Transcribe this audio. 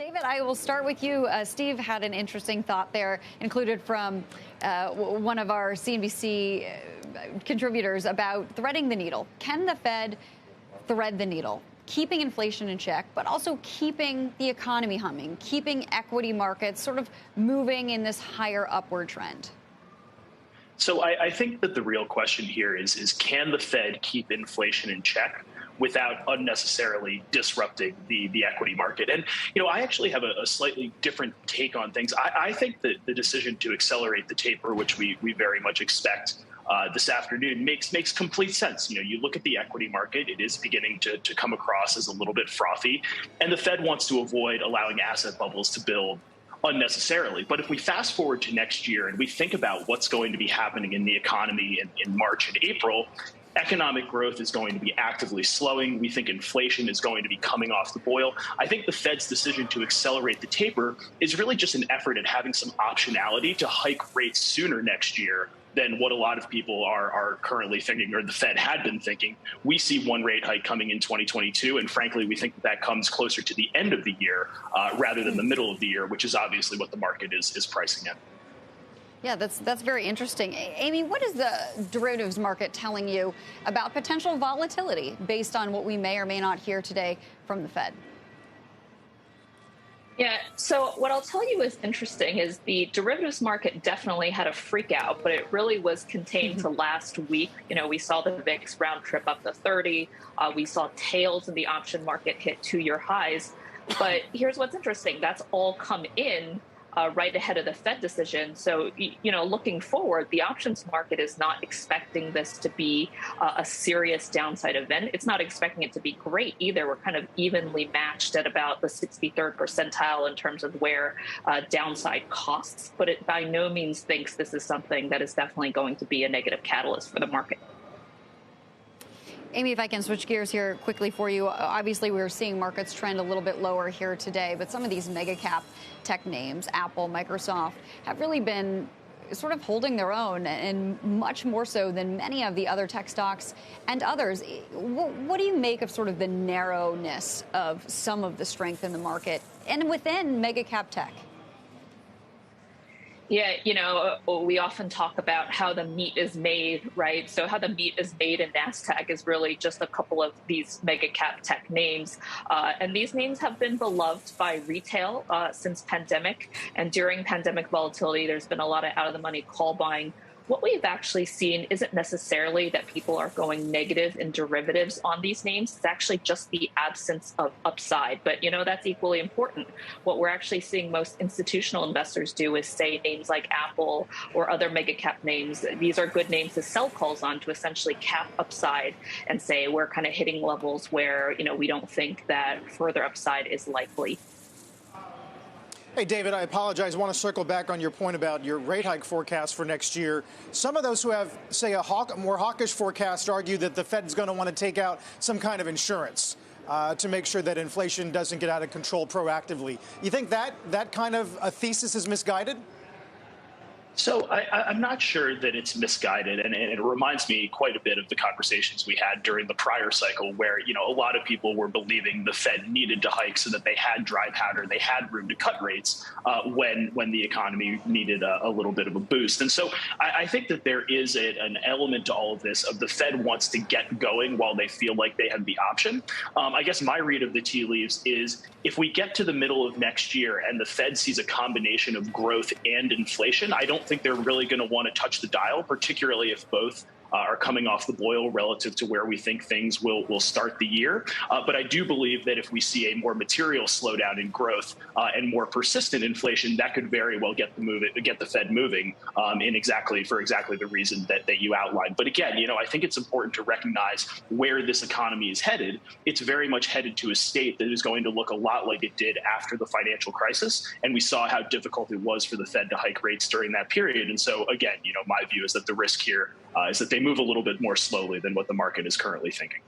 David, I will start with you. Steve had an interesting thought there, included from one of our CNBC contributors about threading the needle. Can the Fed thread the needle, keeping inflation in check, but also keeping the economy humming, keeping equity markets sort of moving in this higher upward trend? So I think that the real question here is can the Fed keep inflation in check without unnecessarily disrupting the equity market? And, I actually have a slightly different take on things. I think that the decision to accelerate the taper, which we very much expect this afternoon, makes complete sense. You look at the equity market, it is beginning to come across as a little bit frothy, and the Fed wants to avoid allowing asset bubbles to build unnecessarily. But if we fast forward to next year and we think about what's going to be happening in the economy in March and April, economic growth is going to be actively slowing. We think inflation is going to be coming off the boil. I think the Fed's decision to accelerate the taper is really just an effort at having some optionality to hike rates sooner next year than what a lot of people are currently thinking, or the Fed had been thinking. We see one rate hike coming in 2022, and frankly, we think that comes closer to the end of the year rather than the middle of the year, which is obviously what the market is pricing in. Yeah, that's very interesting. Amy, what is the derivatives market telling you about potential volatility based on what we may or may not hear today from the Fed? Yeah, so what I'll tell you is interesting is the derivatives market definitely had a freak out, but it really was contained to last week. We saw the VIX round trip up to 30. We saw tails in the option market hit 2-year highs. But here's what's interesting. That's all come in right ahead of the Fed decision. So, looking forward, the options market is not expecting this to be a serious downside event. It's not expecting it to be great either. We're kind of evenly matched at about the 63rd percentile in terms of where downside costs, but it by no means thinks this is something that is definitely going to be a negative catalyst for the market. Amy, if I can switch gears here quickly for you. Obviously, we're seeing markets trend a little bit lower here today, but some of these mega cap tech names, Apple, Microsoft, have really been sort of holding their own, and much more so than many of the other tech stocks and others. What do you make of sort of the narrowness of some of the strength in the market and within mega cap tech? Yeah, we often talk about how the meat is made, right? So how the meat is made in NASDAQ is really just a couple of these mega cap tech names. And these names have been beloved by retail since pandemic. And during pandemic volatility, there's been a lot of out-of-the-money call buying. What we've actually seen isn't necessarily that people are going negative in derivatives on these names. It's actually just the absence of upside. But, that's equally important. What we're actually seeing most institutional investors do is say names like Apple or other mega cap names. These are good names to sell calls on to essentially cap upside and say we're kind of hitting levels where, we don't think that further upside is likely. Hey, David, I apologize. I want to circle back on your point about your rate hike forecast for next year. Some of those who have, say, a more hawkish forecast argue that the Fed is going to want to take out some kind of insurance to make sure that inflation doesn't get out of control proactively. You think that kind of a thesis is misguided? So I'm not sure that it's misguided, and it reminds me quite a bit of the conversations we had during the prior cycle where, a lot of people were believing the Fed needed to hike so that they had dry powder, they had room to cut rates when the economy needed a little bit of a boost. And so I think that there is an element to all of this of the Fed wants to get going while they feel like they have the option. I guess my read of the tea leaves is if we get to the middle of next year and the Fed sees a combination of growth and inflation, I don't think they're really going to want to touch the dial, particularly if both are coming off the boil relative to where we think things will start the year. But I do believe that if we see a more material slowdown in growth and more persistent inflation, that could very well get the Fed moving for exactly the reason that you outlined. But again, I think it's important to recognize where this economy is headed. It's very much headed to a state that is going to look a lot like it did after the financial crisis. And we saw how difficult it was for the Fed to hike rates during that period. And so again, my view is that the risk here is that they move a little bit more slowly than what the market is currently thinking.